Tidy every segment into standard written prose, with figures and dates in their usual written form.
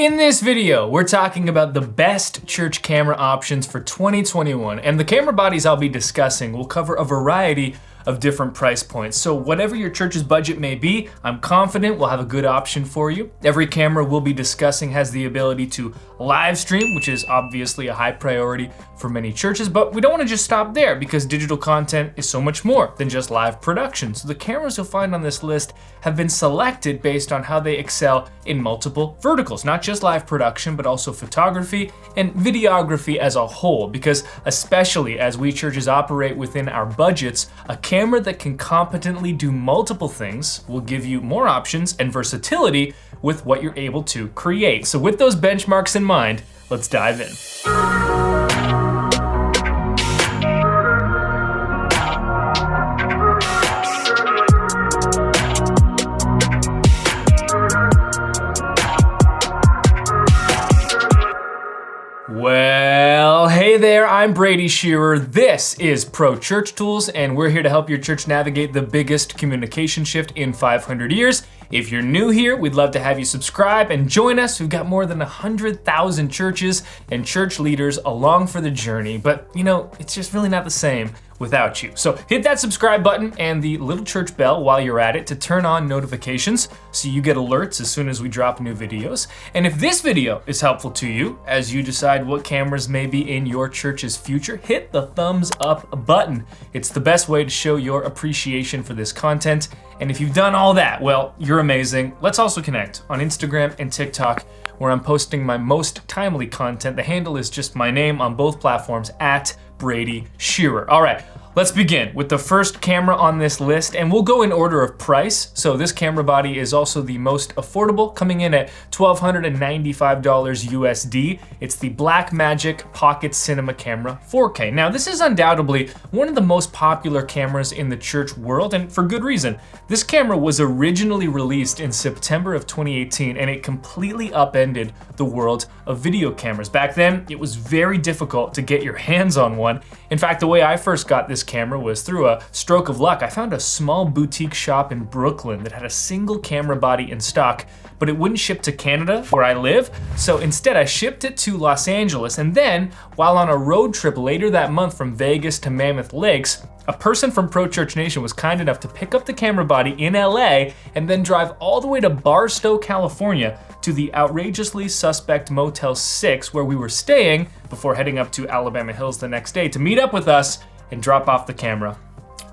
In this video, we're talking about the best church camera options for 2021, and the camera bodies I'll be discussing will cover a variety of different price points. So whatever your church's budget may be, I'm confident we'll have a good option for you. Every camera we'll be discussing has the ability to live stream, which is obviously a high priority for many churches, but we don't want to just stop there because digital content is so much more than just live production. So the cameras you'll find on this list have been selected based on how they excel in multiple verticals, not just live production, but also photography and videography as a whole, because especially as we churches operate within our budgets, a camera that can competently do multiple things will give you more options and versatility with what you're able to create. So with those benchmarks in mind, let's dive in. Well, hey there, I'm Brady Shearer. This is Pro Church Tools, and we're here to help your church navigate the biggest communication shift in 500 years. If you're new here, we'd love to have you subscribe and join us. We've got more than 100,000 churches and church leaders along for the journey, but you know, it's just really not the same without you. So hit that subscribe button and the little church bell while you're at it to turn on notifications so you get alerts as soon as we drop new videos. And if this video is helpful to you as you decide what cameras may be in your church's future, hit the thumbs up button. It's the best way to show your appreciation for this content. And if you've done all that, well, you're amazing. Let's also connect on Instagram and TikTok, where I'm posting my most timely content. The handle is just my name on both platforms, at Brady Shearer. All right, let's begin with the first camera on this list, and we'll go in order of price. So this camera body is also the most affordable, coming in at $1,295 USD. It's the Blackmagic Pocket Cinema Camera 4K. Now, this is undoubtedly one of the most popular cameras in the church world, and for good reason. This camera was originally released in September of 2018, and it completely upended the world of video cameras. Back then, it was very difficult to get your hands on one. In fact, the way I first got this camera was through a stroke of luck. I found a small boutique shop in Brooklyn that had a single camera body in stock, but it wouldn't ship to Canada, where I live. So instead, I shipped it to Los Angeles. And then, while on a road trip later that month from Vegas to Mammoth Lakes, a person from Pro Church Nation was kind enough to pick up the camera body in LA and then drive all the way to Barstow, California to the outrageously suspect Motel 6 where we were staying before heading up to Alabama Hills the next day to meet up with us and drop off the camera.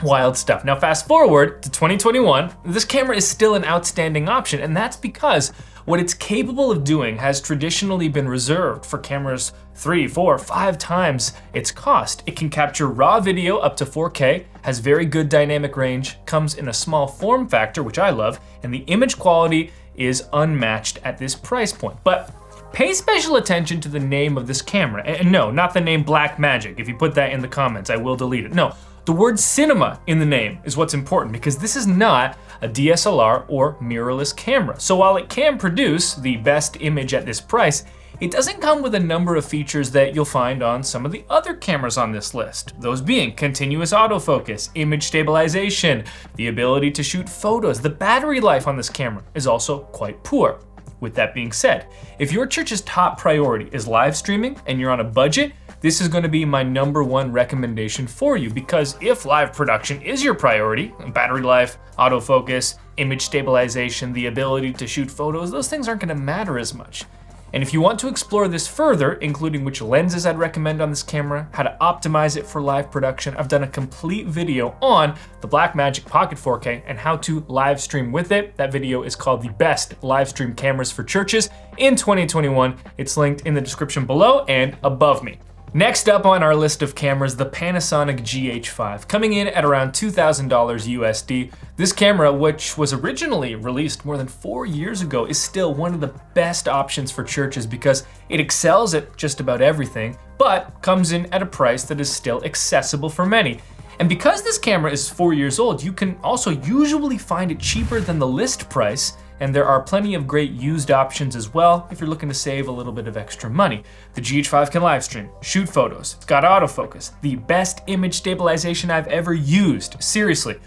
Wild stuff. Now fast forward to 2021, this camera is still an outstanding option, and that's because what it's capable of doing has traditionally been reserved for cameras 3, 4, 5 times its cost. It can capture raw video up to 4K, has very good dynamic range, comes in a small form factor, which I love, and the image quality is unmatched at this price point. But pay special attention to the name of this camera. And no, not the name Blackmagic. If you put that in the comments, I will delete it. No, the word cinema in the name is what's important, because this is not a DSLR or mirrorless camera. So while it can produce the best image at this price, it doesn't come with a number of features that you'll find on some of the other cameras on this list. Those being continuous autofocus, image stabilization, the ability to shoot photos. The battery life on this camera is also quite poor. With that being said, if your church's top priority is live streaming and you're on a budget, this is going to be my #1 recommendation for you, because if live production is your priority, battery life, autofocus, image stabilization, the ability to shoot photos, those things aren't going to matter as much. And if you want to explore this further, including which lenses I'd recommend on this camera, how to optimize it for live production, I've done a complete video on the Blackmagic Pocket 4K and how to live stream with it. That video is called The Best Live Stream Cameras for Churches in 2021. It's linked in the description below and above me. Next up on our list of cameras, the Panasonic GH5, coming in at around $2,000 USD. This camera, which was originally released more than 4 years ago, is still one of the best options for churches because it excels at just about everything, but comes in at a price that is still accessible for many. And because this camera is 4 years old, you can also usually find it cheaper than the list price, and there are plenty of great used options as well if you're looking to save a little bit of extra money. The GH5 can live stream, shoot photos, it's got autofocus, the best image stabilization I've ever used, seriously.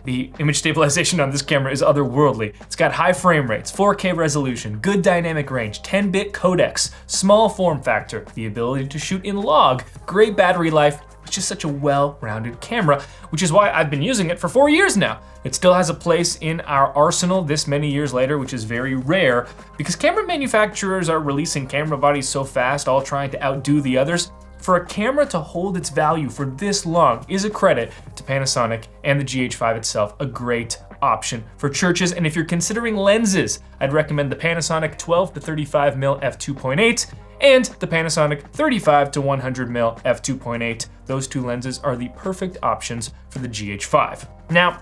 The image stabilization on this camera is otherworldly. It's got high frame rates, 4K resolution, good dynamic range, 10-bit codecs, small form factor, the ability to shoot in log, great battery life. It's just such a well-rounded camera, which is why I've been using it for 4 years now. It still has a place in our arsenal this many years later, which is very rare because camera manufacturers are releasing camera bodies so fast, all trying to outdo the others. For a camera to hold its value for this long is a credit to Panasonic and the GH5 itself, a great option for churches. And if you're considering lenses, I'd recommend the Panasonic 12 to 35mm f2.8 and the Panasonic 35 to 100mm f2.8. Those two lenses are the perfect options for the GH5. Now,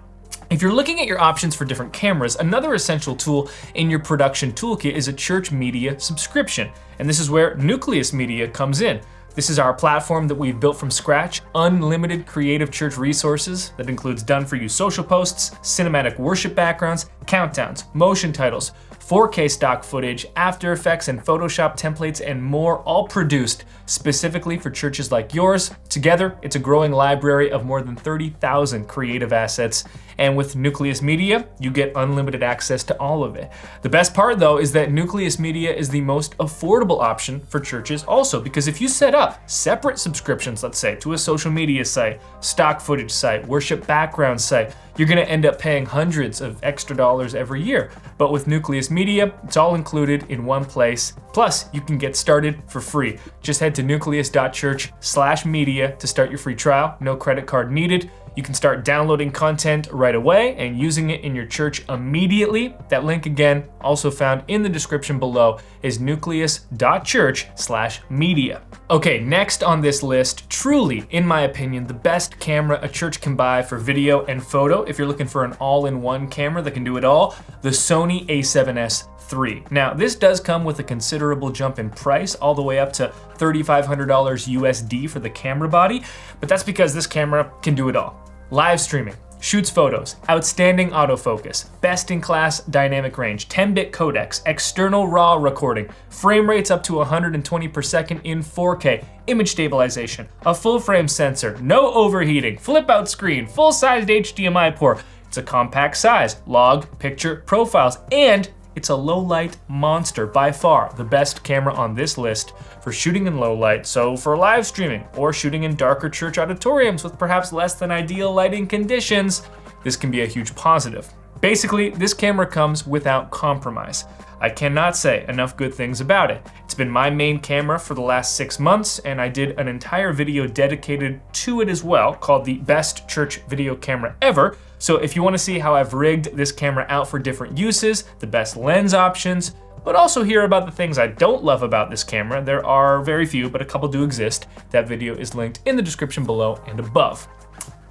if you're looking at your options for different cameras, another essential tool in your production toolkit is a church media subscription. And this is where Nucleus Media comes in. This is our platform that we've built from scratch, unlimited creative church resources that includes done-for-you social posts, cinematic worship backgrounds, countdowns, motion titles, 4K stock footage, After Effects and Photoshop templates, and more, all produced specifically for churches like yours. Together, it's a growing library of more than 30,000 creative assets. And with Nucleus Media, you get unlimited access to all of it. The best part though is that Nucleus Media is the most affordable option for churches also, because if you set up separate subscriptions, let's say to a social media site, stock footage site, worship background site, you're gonna end up paying hundreds of extra dollars every year. But with Nucleus Media, it's all included in one place. Plus, you can get started for free. Just head to nucleus.church/media to start your free trial. No credit card needed. You can start downloading content right away and using it in your church immediately. That link again, also found in the description below, is nucleus.church/media. Okay, next on this list, truly, in my opinion, the best camera a church can buy for video and photo, if you're looking for an all-in-one camera that can do it all, the Sony A7S III. Now, this does come with a considerable jump in price, all the way up to $3,500 USD for the camera body, but that's because this camera can do it all. Live streaming, shoots photos, outstanding autofocus, best-in-class dynamic range, 10-bit codecs, external RAW recording, frame rates up to 120 per second in 4K, image stabilization, a full-frame sensor, no overheating, flip-out screen, full-sized HDMI port. It's a compact size, log, picture, profiles, and it's a low light monster, by far the best camera on this list for shooting in low light. So for live streaming or shooting in darker church auditoriums with perhaps less than ideal lighting conditions, this can be a huge positive. Basically, this camera comes without compromise. I cannot say enough good things about it. It's been my main camera for the last 6 months, and I did an entire video dedicated to it as well, called the Best Church Video Camera Ever. So if you want to see how I've rigged this camera out for different uses, the best lens options, but also hear about the things I don't love about this camera, there are very few, but a couple do exist. That video is linked in the description below and above.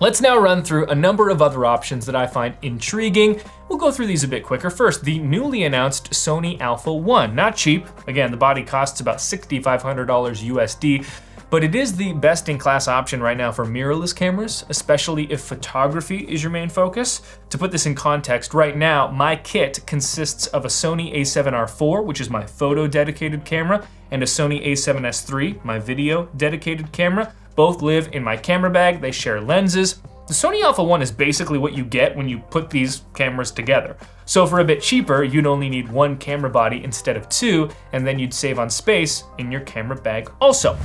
Let's now run through a number of other options that I find intriguing. We'll go through these a bit quicker. First, the newly announced Sony Alpha 1. Not cheap. Again, the body costs about $6,500 USD, but it is the best-in-class option right now for mirrorless cameras, especially if photography is your main focus. To put this in context, right now, my kit consists of a Sony A7R IV, which is my photo-dedicated camera, and a Sony A7S III, my video-dedicated camera. Both live in my camera bag, they share lenses. The Sony Alpha 1 is basically what you get when you put these cameras together. So for a bit cheaper, you'd only need one camera body instead of two, and then you'd save on space in your camera bag also.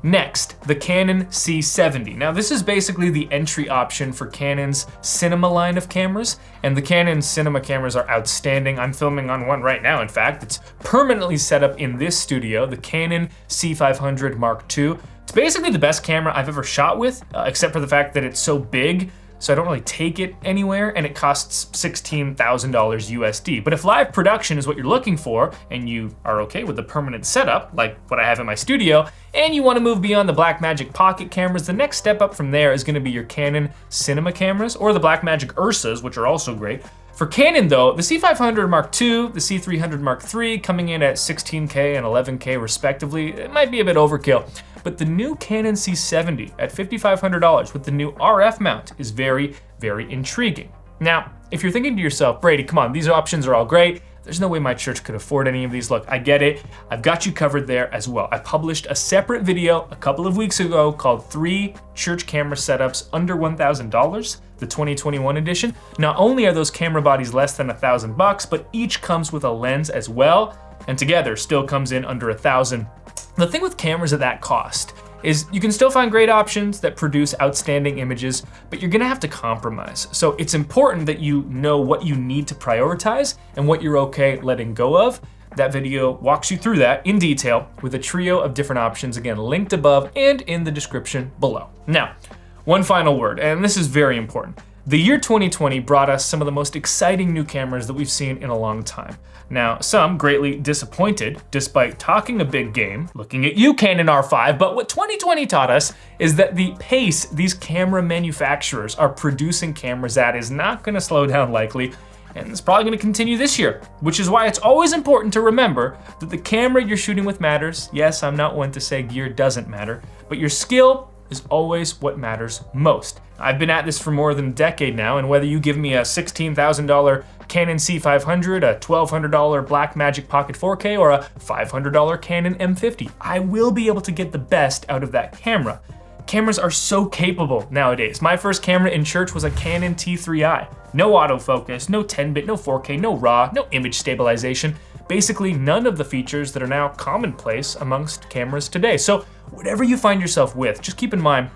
Next, the Canon C70. Now this is basically the entry option for Canon's cinema line of cameras, and the Canon cinema cameras are outstanding. I'm filming on one right now, in fact. It's permanently set up in this studio, the Canon C500 Mark II. It's basically the best camera I've ever shot with, except for the fact that it's so big, so I don't really take it anywhere, and it costs $16,000 USD. But if live production is what you're looking for, and you are okay with the permanent setup, like what I have in my studio, and you want to move beyond the Blackmagic pocket cameras, the next step up from there is going to be your Canon cinema cameras, or the Blackmagic Ursas, which are also great. For Canon though, the C500 Mark II, the C300 Mark III coming in at 16K and 11K respectively, it might be a bit overkill. But the new Canon C70 at $5,500 with the new RF mount is very, very intriguing. Now, if you're thinking to yourself, Brady, come on, these options are all great. there's no way my church could afford any of these. Look, I get it. I've got you covered there as well. I published a separate video a couple of weeks ago called 3 church camera setups under $1,000, the 2021 edition. Not only are those camera bodies less than $1,000, but each comes with a lens as well, and together still comes in under $1,000. The thing with cameras at that cost is you can still find great options that produce outstanding images, but you're gonna have to compromise. So it's important that you know what you need to prioritize and what you're okay letting go of. That video walks you through that in detail with a trio of different options, again, linked above and in the description below. Now, one final word, and this is very important. The year 2020 brought us some of the most exciting new cameras that we've seen in a long time. Now, some greatly disappointed, despite talking a big game, looking at you, Canon R5, but what 2020 taught us is that the pace these camera manufacturers are producing cameras at is not gonna slow down likely, and it's probably gonna continue this year, which is why it's always important to remember that the camera you're shooting with matters. Yes, I'm not one to say gear doesn't matter, but your skill is always what matters most. I've been at this for more than a decade now, and whether you give me a $16,000 Canon C500, a $1,200 Blackmagic Pocket 4K, or a $500 Canon M50, I will be able to get the best out of that camera. Cameras are so capable nowadays. My first camera in church was a Canon T3i. No autofocus, no 10-bit, no 4K, no RAW, no image stabilization. Basically none of the features that are now commonplace amongst cameras today. So whatever you find yourself with, just keep in mind,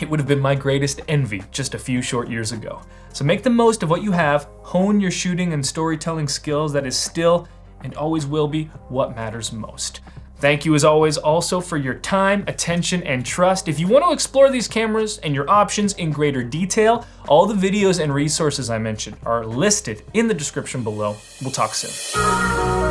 it would have been my greatest envy just a few short years ago. So make the most of what you have, hone your shooting and storytelling skills. That is still and always will be what matters most. Thank you as always also for your time, attention, and trust. If you want to explore these cameras and your options in greater detail, all the videos and resources I mentioned are listed in the description below. We'll talk soon.